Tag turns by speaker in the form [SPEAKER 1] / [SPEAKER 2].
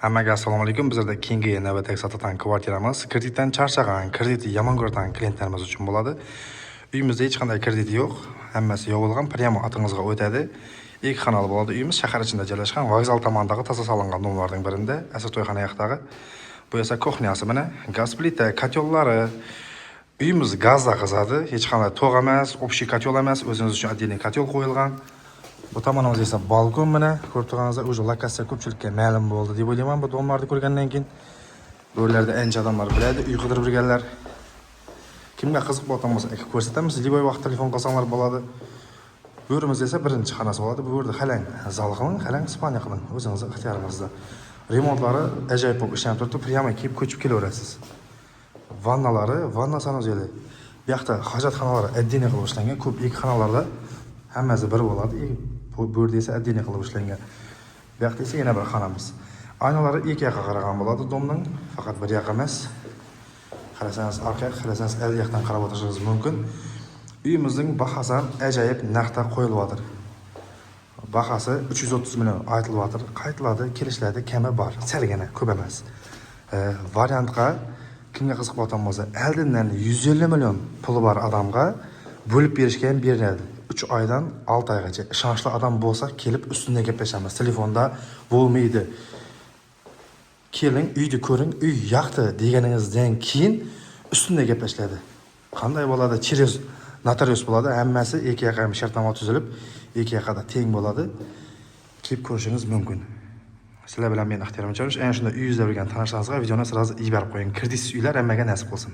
[SPEAKER 1] Hammaga assalomu alaykum. Bizlarda keyingi navbatdagi sotadigan kvartiramiz kreditdan charchagan, krediti yomon ko'rgan klientlarimiz uchun bo'ladi. Uyimizda hech qanday kredit yo'q. Hammasi yopilgan, prямо atingizga o'tadi. Ikki xonali bo'ladi. Uyimiz shahar ichida joylashgan, vokzal tomonidagi toza solingan domlarning birida, asl to'yxona yoqdagi. Bu esa kuxnyasi mana, gaz plita, kotyolları. Uyimiz gazda qizadi, hech qanday to'g' emas, общий kotyol emas, o'zingiz uchun отдельный kotyol qo'yilgan. Bu tomonimiz esa balkon mana, ko'rib turganingizdek, o'sha lokatsiya ko'pchilikka ma'lum bo'ldi deb o'ylayman bu domlarni ko'rgandan keyin. Bu yerlarda ancha odamlar biladi, uy qidirib yurganlar. Kimga qiziq bo'lsa, ko'rsatamiz, liboy vaqt telefon qilsanglar bo'ladi. Bu yerimiz esa birinchi xonasi bo'ladi. Bu yerda halang zal qiling, halang Ispaniya qiling, o'zingiz ixtiyoringizda. Remontlari ajoyib bo'lib ishlanib turibdi, prямо kelib ko'chib kelaverasiz. Vanna sanuzeli. Bu yoqda hojatxonalari отдельный qilib ishlangan, ko'p ikki xonalarda hammasi bir bo'ladi. Bu yerda esa отдельный qilib ishlangan. Bu yoqda esa yana bir xonamiz. Aynalari ikki yoqqa qaragan bo'ladi domning, faqat bir yoq emas. Qarasangiz orqaga, qarasangiz el yoqdan qarab o'tirishingiz mumkin. Uyimizning bahasi ajoyib narxda qo'yilyapti. Bahasi 330 million aytilyapti. Qaytiladi, kelishlarda kami bor, salgina, ko'p emas. Variantga kimga qiziq bo'lsa, oldindan 150 million puli bor odamga bo'lib berishgan beriladi. 3 oydan 6 oygacha ishonchli odam bo'lsa, kelib ustida gaplashamiz. Telefonda bo'lmaydi. Keling, uyni ko'ring, uy yoqdi deganingizdan keyin ustida gaplashiladi. Qanday bo'ladi? Через notarius bo'ladi. Hammasi ikki yoqqa ham shartnoma tuzilib, ikki yoqda teng bo'ladi. Kelib ko'rishingiz mumkin. Sizlar bilan men ixtiyorim chiqarish, ana shunda uyingizda bo'lgan tanishlaringizga videoni sразу berib qo'ying. Kreditsiz uylar hammaga nasib bo'lsin.